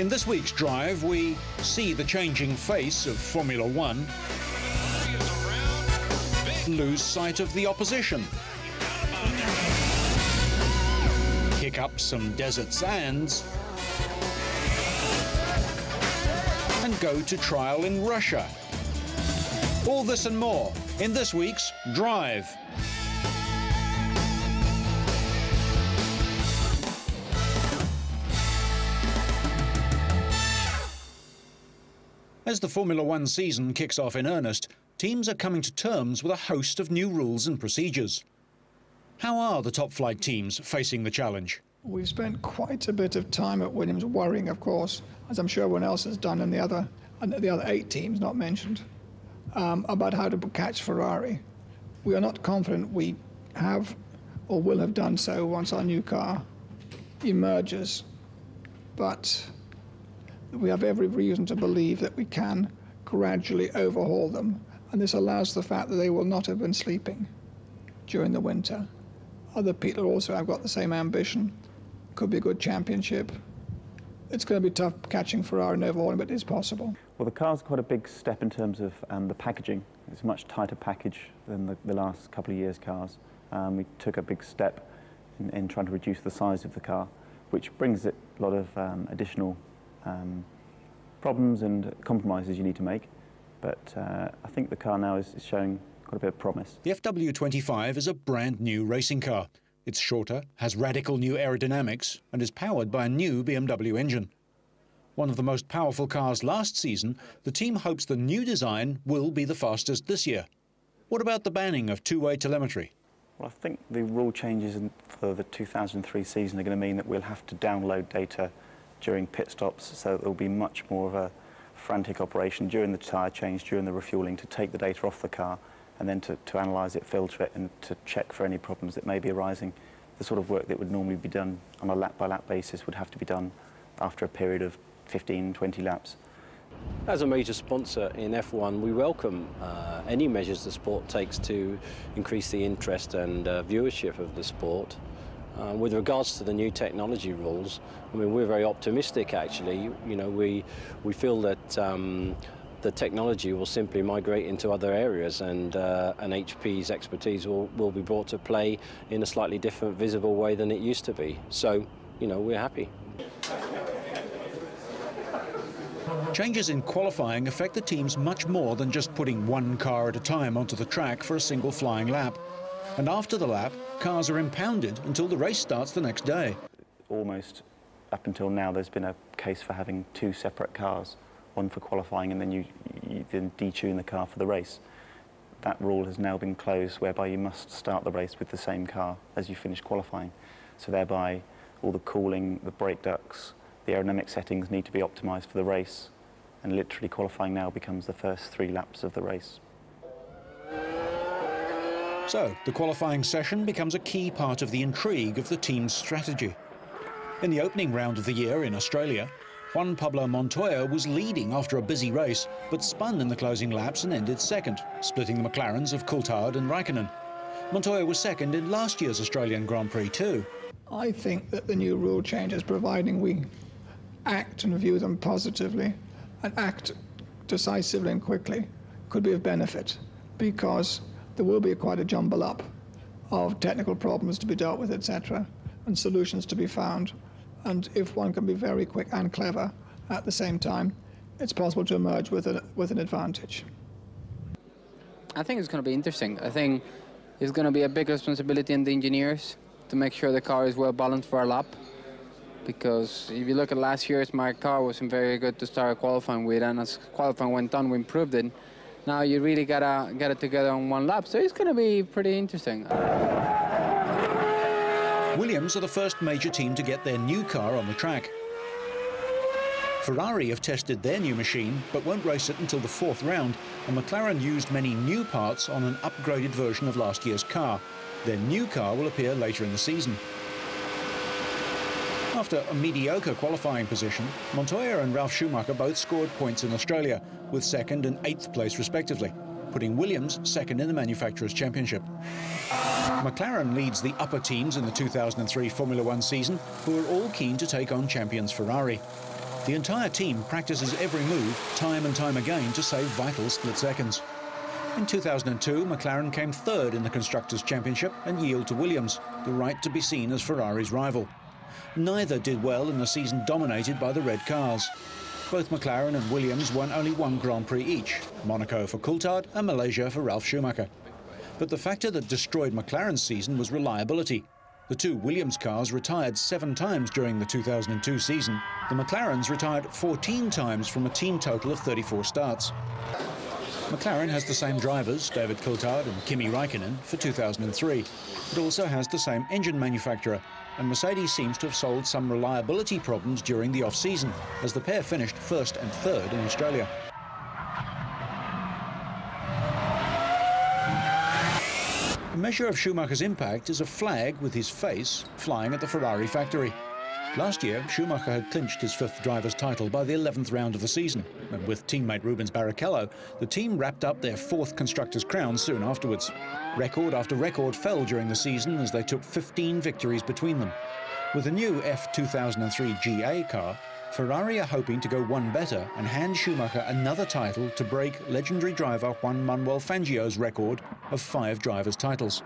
In this week's drive, we see the changing face of Formula One, lose sight of the opposition, kick up some desert sands, and go to trial in Russia. All this and more in this week's Drive. As the Formula One season kicks off in earnest, teams are coming to terms with a host of new rules and procedures. How are the top flight teams facing the challenge? We've spent quite a bit of time at Williams worrying, of course, as I'm sure everyone else has done, and the other 8 teams not mentioned, about how to catch Ferrari. We are not confident we have or will have done so once our new car emerges, but we have every reason to believe that we can gradually overhaul them, and this allows the fact that they will not have been sleeping during the winter. Other people also have got the same ambition. Could be a good championship. It's going to be tough catching Ferrari and overhauling, but it is possible. Well, the car's quite a big step in terms of the packaging. It's a much tighter package than the last couple of years' cars. We took a big step in trying to reduce the size of the car, which brings it a lot of additional problems and compromises you need to make, but I think the car now is showing quite a bit of promise. The FW25 is a brand new racing car. It's shorter, has radical new aerodynamics, and is powered by a new BMW engine. One of the most powerful cars last season, the team hopes the new design will be the fastest this year. What about the banning of two-way telemetry? Well, I think the rule changes for the 2003 season are going to mean that we'll have to download data during pit stops, so there'll be much more of a frantic operation during the tyre change, during the refuelling, to take the data off the car and then to analyse it, filter it, and to check for any problems that may be arising. The sort of work that would normally be done on a lap-by-lap basis would have to be done after a period of 15, 20 laps. As a major sponsor in F1, we welcome any measures the sport takes to increase the interest and viewership of the sport. With regards to the new technology rules, I mean, we're very optimistic, actually. You know, we feel that the technology will simply migrate into other areas, and HP's expertise will be brought to play in a slightly different, visible way than it used to be. So, you know, we're happy. Changes in qualifying affect the teams much more than just putting one car at a time onto the track for a single flying lap. And after the lap, cars are impounded until the race starts the next day. Almost up until now, there's been a case for having 2 separate cars, one for qualifying and then you then detune the car for the race. That rule has now been closed, whereby you must start the race with the same car as you finish qualifying. So thereby, all the cooling, the brake ducts, the aerodynamic settings need to be optimised for the race, and literally qualifying now becomes the first 3 laps of the race. So, the qualifying session becomes a key part of the intrigue of the team's strategy. In the opening round of the year in Australia, Juan Pablo Montoya was leading after a busy race, but spun in the closing laps and ended second, splitting the McLarens of Coulthard and Raikkonen. Montoya was second in last year's Australian Grand Prix too. I think that the new rule changes, providing we act and view them positively and act decisively and quickly, could be of benefit, because there will be quite a jumble up of technical problems to be dealt with, etc., and solutions to be found. And if one can be very quick and clever at the same time, it's possible to emerge with an advantage. I think it's going to be interesting. I think it's going to be a big responsibility on the engineers to make sure the car is well balanced for a lap. Because if you look at last year's, my car wasn't very good to start qualifying with, and as qualifying went on, we improved it. Now you really gotta get it together on one lap, so it's going to be pretty interesting. Williams are the first major team to get their new car on the track. Ferrari have tested their new machine, but won't race it until the 4th round, and McLaren used many new parts on an upgraded version of last year's car. Their new car will appear later in the season. After a mediocre qualifying position, Montoya and Ralf Schumacher both scored points in Australia, with 2nd and 8th place respectively, putting Williams 2nd in the Manufacturers' Championship. McLaren leads the upper teams in the 2003 Formula One season, who are all keen to take on champions Ferrari. The entire team practices every move time and time again to save vital split seconds. In 2002, McLaren came third in the Constructors' Championship and yielded to Williams the right to be seen as Ferrari's rival. Neither did well in a season dominated by the red cars. Both McLaren and Williams won only one Grand Prix each, Monaco for Coulthard and Malaysia for Ralf Schumacher. But the factor that destroyed McLaren's season was reliability. The two Williams cars retired 7 times during the 2002 season. The McLarens retired 14 times from a team total of 34 starts. McLaren has the same drivers, David Coulthard and Kimi Raikkonen, for 2003. It also has the same engine manufacturer, and Mercedes seems to have solved some reliability problems during the off-season, as the pair finished first and third in Australia. A measure of Schumacher's impact is a flag with his face flying at the Ferrari factory. Last year, Schumacher had clinched his 5th driver's title by the 11th round of the season, and with teammate Rubens Barrichello, the team wrapped up their 4th Constructors' crown soon afterwards. Record after record fell during the season as they took 15 victories between them. With the new F2003 GA car, Ferrari are hoping to go one better and hand Schumacher another title to break legendary driver Juan Manuel Fangio's record of 5 drivers' titles.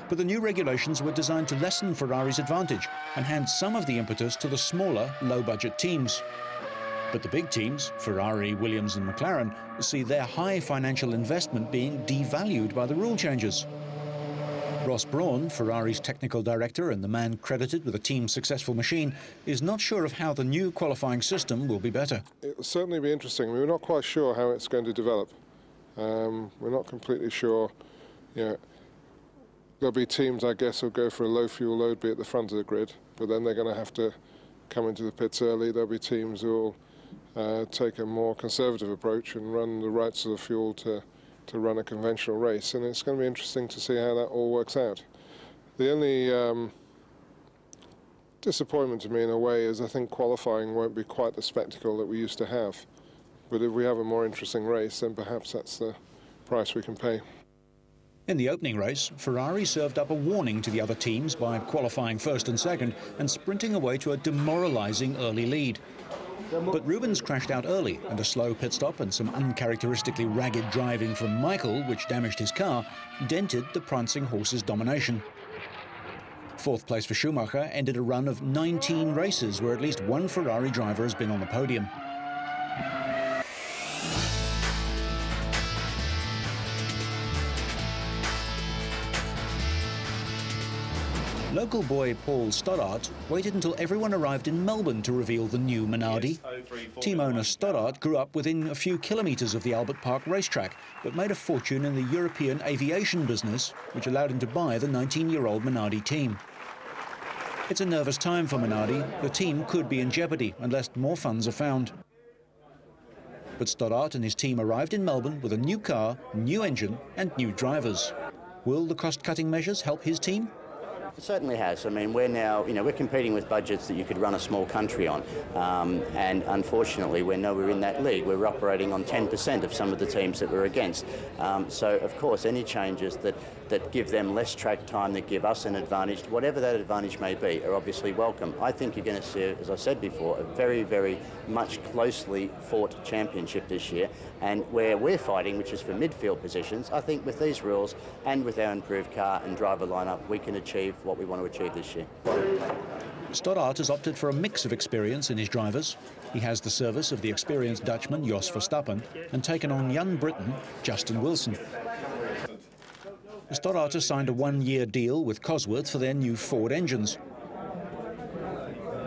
But the new regulations were designed to lessen Ferrari's advantage and hand some of the impetus to the smaller, low-budget teams. But the big teams, Ferrari, Williams and McLaren, see their high financial investment being devalued by the rule changes. Ross Brawn, Ferrari's technical director and the man credited with the team's successful machine, is not sure of how the new qualifying system will be better. It will certainly be interesting. We're not quite sure how it's going to develop. We're not completely sure. There'll be teams, I guess, who'll go for a low fuel load, be at the front of the grid, but then they're going to have to come into the pits early. There'll be teams who'll take a more conservative approach and run the right sort of fuel to run a conventional race, and it's going to be interesting to see how that all works out. The only disappointment to me in a way is I think qualifying won't be quite the spectacle that we used to have, but if we have a more interesting race, then perhaps that's the price we can pay. In the opening race, Ferrari served up a warning to the other teams by qualifying first and second and sprinting away to a demoralising early lead. But Rubens crashed out early, and a slow pit stop and some uncharacteristically ragged driving from Michael, which damaged his car, dented the prancing horse's domination. 4th place for Schumacher ended a run of 19 races where at least one Ferrari driver has been on the podium. Local boy Paul Stoddart waited until everyone arrived in Melbourne to reveal the new Minardi. Team owner Stoddart grew up within a few kilometres of the Albert Park racetrack, but made a fortune in the European aviation business, which allowed him to buy the 19-year-old Minardi team. It's a nervous time for Minardi. The team could be in jeopardy unless more funds are found. But Stoddart and his team arrived in Melbourne with a new car, new engine and new drivers. Will the cost-cutting measures help his team? It certainly has. I mean, we're now, we're competing with budgets that you could run a small country on. And unfortunately, we're nowhere in that league. We're operating on 10% of some of the teams that we're against. So, of course, any changes that give them less track time, that give us an advantage, whatever that advantage may be, are obviously welcome. I think you're going to see, as I said before, a very, very much closely fought championship this year. And where we're fighting, which is for midfield positions, I think with these rules and with our improved car and driver lineup, we can achieve what we want to achieve this year. Stoddart has opted for a mix of experience in his drivers. He has the service of the experienced Dutchman Jos Verstappen and taken on young Briton Justin Wilson. Stoddart has signed a 1-year deal with Cosworth for their new Ford engines.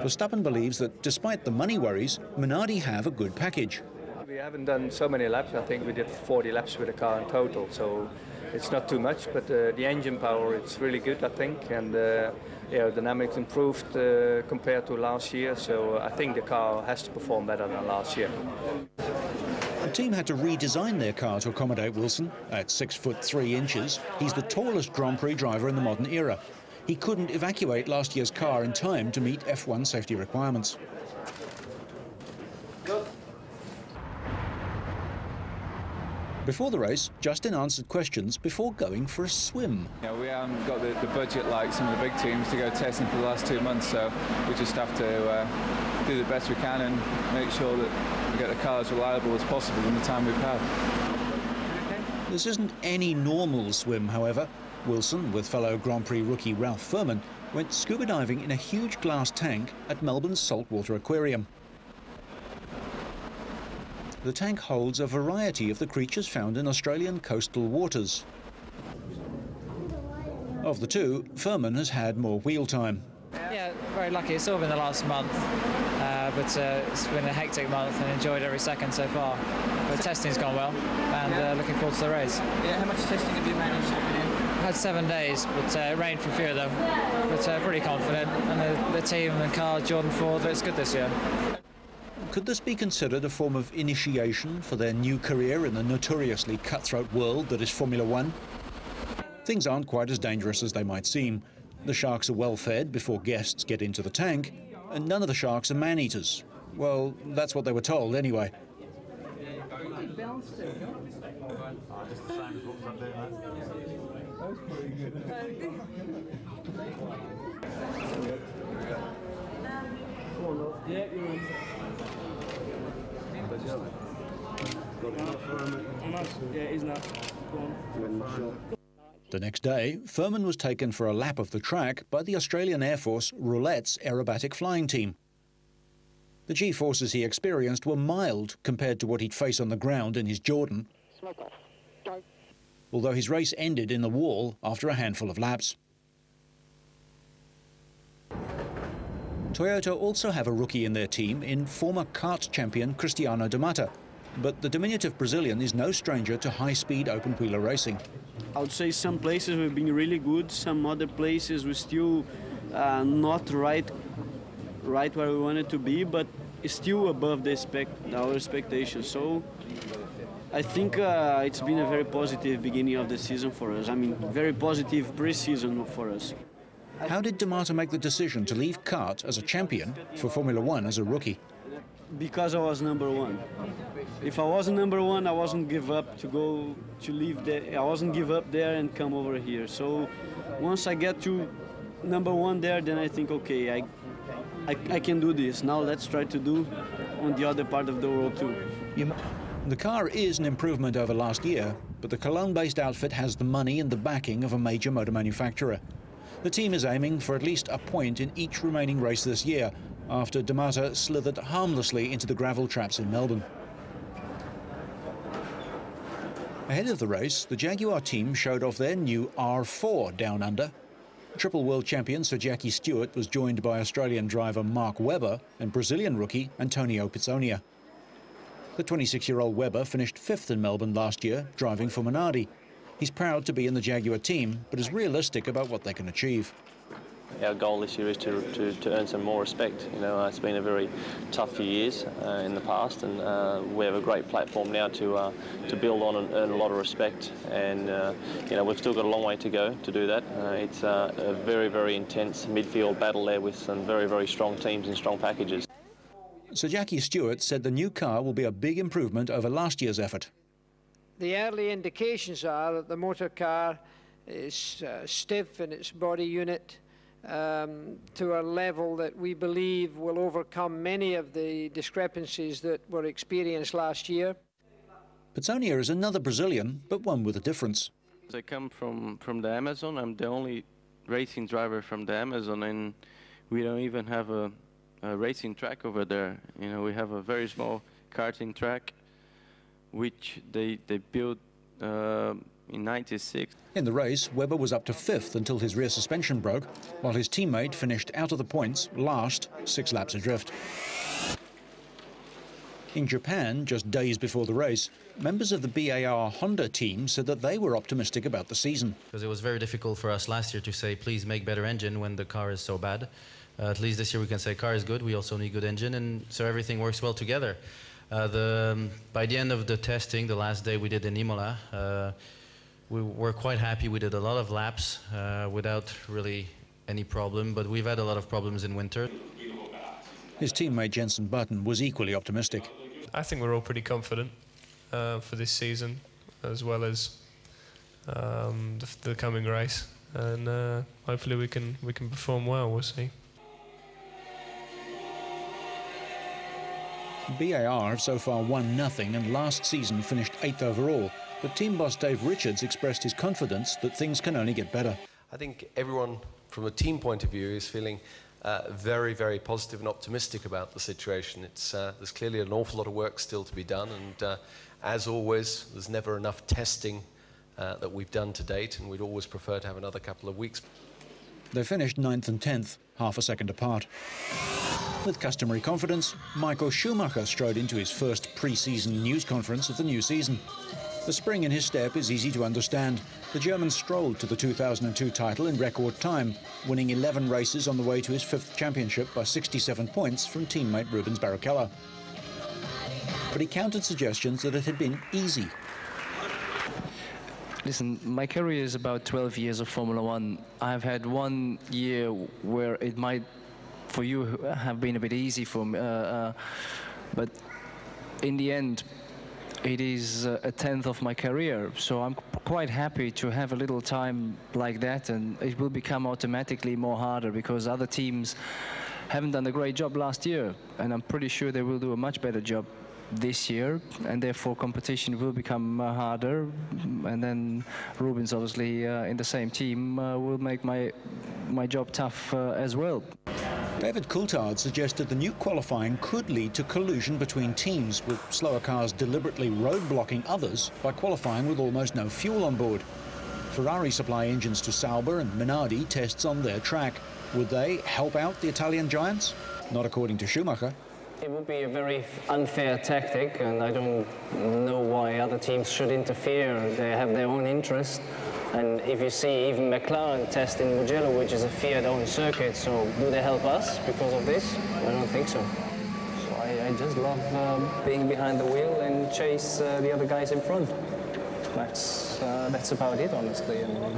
Verstappen believes that despite the money worries, Minardi have a good package. We haven't done so many laps. I think we did 40 laps with the car in total, so it's not too much, but the engine power, it's really good, I think, and aerodynamics improved compared to last year, so I think the car has to perform better than last year. The team had to redesign their car to accommodate Wilson. At 6'3", he's the tallest Grand Prix driver in the modern era. He couldn't evacuate last year's car in time to meet F1 safety requirements. Before the race, Justin answered questions before going for a swim. Yeah, we haven't got the budget like some of the big teams to go testing for the last 2 months, so we just have to do the best we can and make sure that we get the car as reliable as possible in the time we've had. This isn't any normal swim, however. Wilson, with fellow Grand Prix rookie Ralph Furman, went scuba diving in a huge glass tank at Melbourne's Saltwater Aquarium. The tank holds a variety of the creatures found in Australian coastal waters. Of the two, Furman has had more wheel time. Yeah, very lucky. It's all been the last month, but it's been a hectic month and enjoyed every second so far. But testing's gone well, and looking forward to the race. Yeah, how much testing have you managed to do? Had 7 days, but it rained for a few of them. But pretty confident, and the team and car, Jordan Ford, looks good this year. Could this be considered a form of initiation for their new career in the notoriously cutthroat world that is Formula One? Things aren't quite as dangerous as they might seem. The sharks are well fed before guests get into the tank, and none of the sharks are man-eaters. Well, that's what they were told anyway. The next day, Furman was taken for a lap of the track by the Australian Air Force Roulette's aerobatic flying team. The G-forces he experienced were mild compared to what he'd face on the ground in his Jordan, although his race ended in the wall after a handful of laps. Toyota also have a rookie in their team in former kart champion Cristiano de Mata, but the diminutive Brazilian is no stranger to high-speed open-wheeler racing. I would say some places we've been really good, some other places we're still not right where we wanted to be, but still above our expectations. So I think it's been a very positive beginning of the season for us. I mean, very positive pre-season for us. How did de Mata make the decision to leave kart as a champion for Formula One as a rookie? Because I was number one. If I wasn't number one, I wasn't give up to leave there. I wasn't give up there and come over here. So once I get to number one there, then I think, okay, I can do this. Now let's try to do on the other part of the world too. The car is an improvement over last year, but the Cologne-based outfit has the money and the backing of a major motor manufacturer. The team is aiming for at least a point in each remaining race this year, after de Mata slithered harmlessly into the gravel traps in Melbourne. Ahead of the race, the Jaguar team showed off their new R4 Down Under. Triple world champion Sir Jackie Stewart was joined by Australian driver Mark Webber and Brazilian rookie Antonio Pizzonia. The 26-year-old Webber finished 5th in Melbourne last year, driving for Minardi. He's proud to be in the Jaguar team, but is realistic about what they can achieve. Our goal this year is to earn some more respect. You know, it's been a very tough few years in the past, and we have a great platform now to build on and earn a lot of respect. And you know, we've still got a long way to go to do that. It's a very, very intense midfield battle there with some very, very strong teams and strong packages. Sir Jackie Stewart said the new car will be a big improvement over last year's effort. The early indications are that the motor car is stiff in its body unit, to a level that we believe will overcome many of the discrepancies that were experienced last year. Pizzonia is another Brazilian, but one with a difference. I come from the Amazon. I'm the only racing driver from the Amazon, and we don't even have a racing track over there. You know, we have a very small karting track, which they built in '96. In the race, Webber was up to 5th until his rear suspension broke, while his teammate finished out of the points last, 6 laps adrift. In Japan, just days before the race, members of the BAR Honda team said that they were optimistic about the season. Because it was very difficult for us last year to say, please make better engine when the car is so bad. At least this year we can say car is good, we also need good engine, and so everything works well together. By the end of the testing, the last day we did in Imola, we were quite happy. We did a lot of laps without really any problem, but we've had a lot of problems in winter. His teammate Jenson Button was equally optimistic. I think we're all pretty confident for this season. as well as the coming race, and hopefully we can perform well. We'll see. BAR have so far won nothing and last season finished 8th overall, but team boss Dave Richards expressed his confidence that things can only get better. I think everyone from a team point of view is feeling very, very positive and optimistic about the situation. There's clearly an awful lot of work still to be done, and as always, there's never enough testing that we've done to date, and we'd always prefer to have another couple of weeks. They finished 9th and 10th, half a second apart. With customary confidence, Michael Schumacher strode into his first pre-season news conference of the new season. The spring in his step is easy to understand. The German strolled to the 2002 title in record time, winning 11 races on the way to his 5th championship by 67 points from teammate Rubens Barrichello. But he countered suggestions that it had been easy. Listen, my career is about 12 years of Formula One. I've had 1 year where it might, for you, have been a bit easy for me, but in the end, it is a 10th of my career, so I'm quite happy to have a little time like that, and it will become automatically more harder because other teams haven't done a great job last year, and I'm pretty sure they will do a much better job this year, and therefore competition will become harder, and then Rubens obviously in the same team will make my job tough as well. David Coulthard suggested the new qualifying could lead to collusion between teams, with slower cars deliberately road-blocking others by qualifying with almost no fuel on board. Ferrari supply engines to Sauber and Minardi tests on their track. Would they help out the Italian giants? Not according to Schumacher. It would be a very unfair tactic, and I don't know why other teams should interfere. They have their own interest. And if you see even McLaren test in Mugello, which is a Fiat-owned circuit, so do they help us because of this? I don't think so. So I just love being behind the wheel and chase the other guys in front. That's about it, honestly. And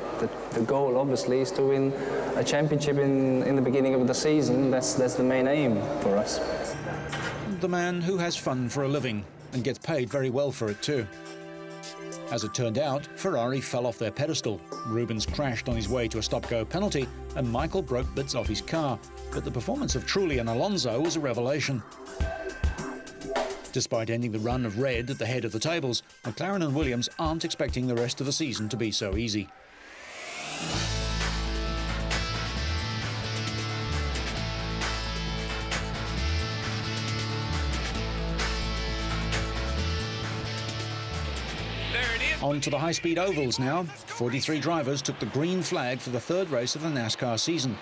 the goal, obviously, is to win a championship in the beginning of the season. That's the main aim for us. The man who has fun for a living and gets paid very well for it too. As it turned out, Ferrari fell off their pedestal. Rubens crashed on his way to a stop-go penalty, and Michael broke bits off his car. But the performance of Trulli and Alonso was a revelation. Despite ending the run of red at the head of the tables, McLaren and Williams aren't expecting the rest of the season to be so easy. On to the high-speed ovals now. 43 drivers took the green flag for the 3rd race of the NASCAR season.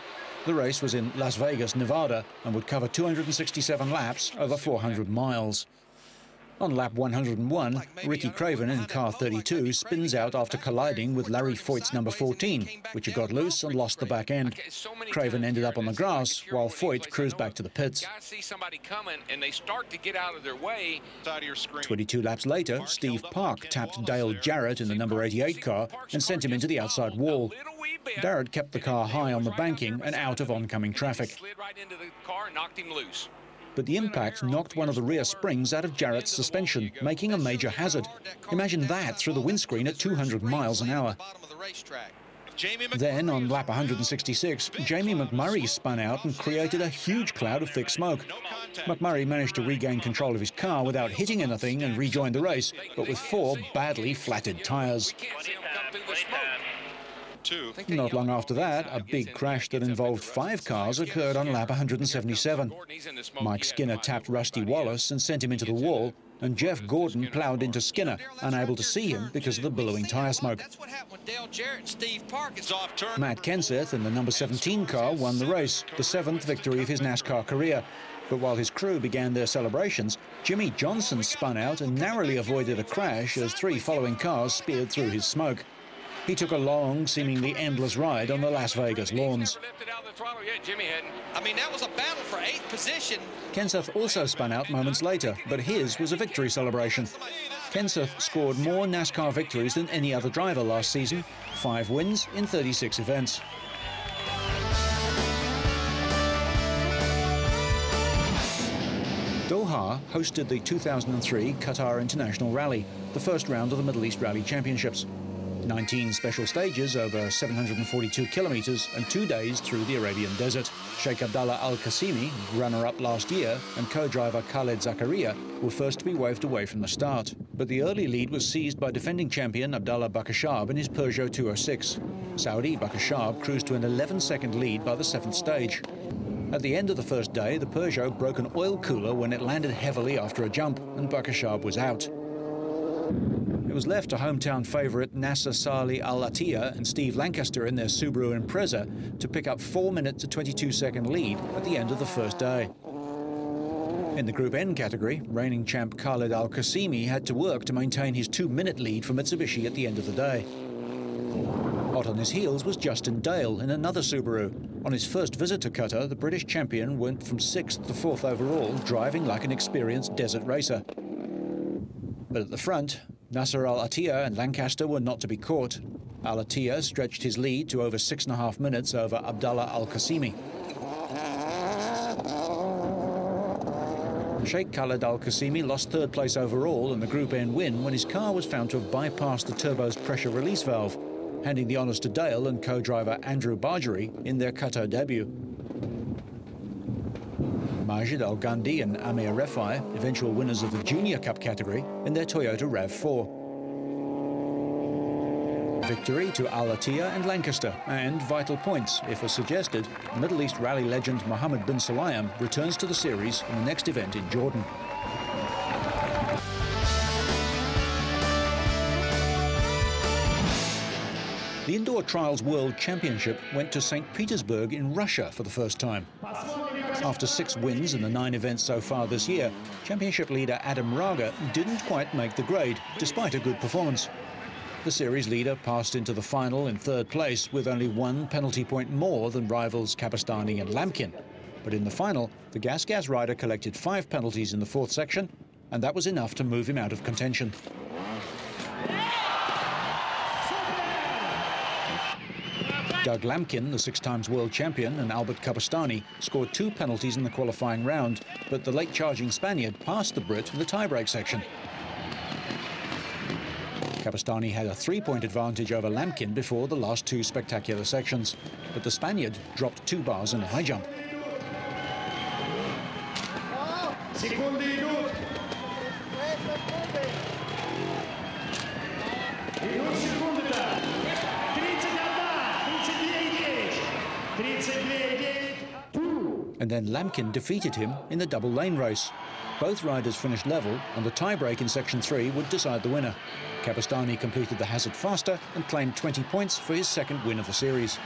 The race was in Las Vegas, Nevada, and would cover 267 laps over 400 miles. On lap 101, Ricky Craven in car 32 spins out after colliding with Larry Foyt's number 14, which had got loose and lost the back end. Craven ended up on the grass, while Foyt cruised back to the pits. 22 laps later, Steve Park tapped Dale Jarrett in the number 88 car and sent him into the outside wall. Jarrett kept the car high on the banking and out of oncoming traffic. But the impact knocked one of the rear springs out of Jarrett's suspension, making a major hazard. Imagine that through the windscreen at 200 miles an hour. Then, on lap 166, Jamie McMurray spun out and created a huge cloud of thick smoke. McMurray managed to regain control of his car without hitting anything and rejoined the race, but with 4 badly flatted tyres. Not long after that, a big crash that involved 5 cars occurred on lap 177. Mike Skinner tapped Rusty Wallace and sent him into the wall, and Jeff Gordon ploughed into Skinner, unable to see him because of the billowing tyre smoke. Matt Kenseth in the number 17 car won the race, the 7th victory of his NASCAR career. But while his crew began their celebrations, Jimmy Johnson spun out and narrowly avoided a crash as 3 following cars speared through his smoke. He took a long, seemingly endless ride on the Las Vegas lawns. I mean, that was a battle for 8th position. Kenseth also spun out moments later, but his was a victory celebration. Kenseth scored more NASCAR victories than any other driver last season, 5 wins in 36 events. Doha hosted the 2003 Qatar International Rally, the first round of the Middle East Rally Championships. 19 special stages over 742 kilometers and 2 days through the Arabian desert. Sheikh Abdallah Al Qasimi, runner-up last year, and co-driver Khaled Zakaria were first to be waved away from the start. But the early lead was seized by defending champion Abdallah Bakashab in his Peugeot 206. Saudi Bakashab cruised to an 11-second lead by the 7th stage. At the end of the first day, the Peugeot broke an oil cooler when it landed heavily after a jump, and Bakashab was out. It was left to hometown favourite Nasser Salih Al Attiyah and Steve Lancaster in their Subaru Impreza to pick up 4-minute to 22-second lead at the end of the first day. In the Group N category, reigning champ Khaled Al Qasimi had to work to maintain his 2-minute lead for Mitsubishi at the end of the day. Hot on his heels was Justin Dale in another Subaru. On his first visit to Qatar, the British champion went from 6th to 4th overall, driving like an experienced desert racer. But at the front, Nasser Al Attiyah and Lancaster were not to be caught. Al Attiyah stretched his lead to over 6.5 minutes over Abdallah Al Qasimi. Sheikh Khaled Al Qasimi lost 3rd place overall in the Group N win when his car was found to have bypassed the turbo's pressure release valve, handing the honours to Dale and co-driver Andrew Bargery in their Qatar debut. Majid Al Gandhi and Amir Refai, eventual winners of the Junior Cup category, in their Toyota RAV4. Victory to Al Attiyah and Lancaster, and vital points, if as suggested, Middle East rally legend Mohammed bin Sulayem returns to the series in the next event in Jordan. The Indoor Trials World Championship went to St. Petersburg in Russia for the first time. After 6 wins in the 9 events so far this year, championship leader Adam Raga didn't quite make the grade, despite a good performance. The series leader passed into the final in 3rd place with only 1 penalty point more than rivals Kapistani and Lamkin. But in the final, the Gas rider collected 5 penalties in the 4th section, and that was enough to move him out of contention. Doug Lamkin, the 6-times world champion, and Albert Kapistani scored 2 penalties in the qualifying round, but the late-charging Spaniard passed the Brit in the tie-break section. Kapistani had a 3-point advantage over Lamkin before the last 2 spectacular sections, but the Spaniard dropped 2 bars in a high jump. And then Lamkin defeated him in the double lane race. Both riders finished level, and the tie-break in Section 3 would decide the winner. Kapistani completed the hazard faster and claimed 20 points for his 2nd win of the series.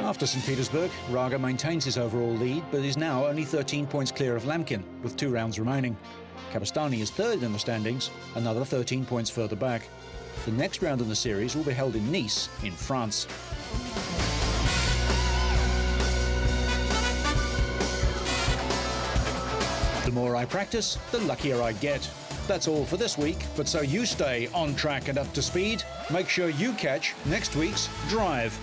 After St. Petersburg, Raga maintains his overall lead, but is now only 13 points clear of Lamkin, with 2 rounds remaining. Kapistani is 3rd in the standings, another 13 points further back. The next round in the series will be held in Nice, in France. The more I practice, the luckier I get. That's all for this week, but so you stay on track and up to speed, make sure you catch next week's Drive.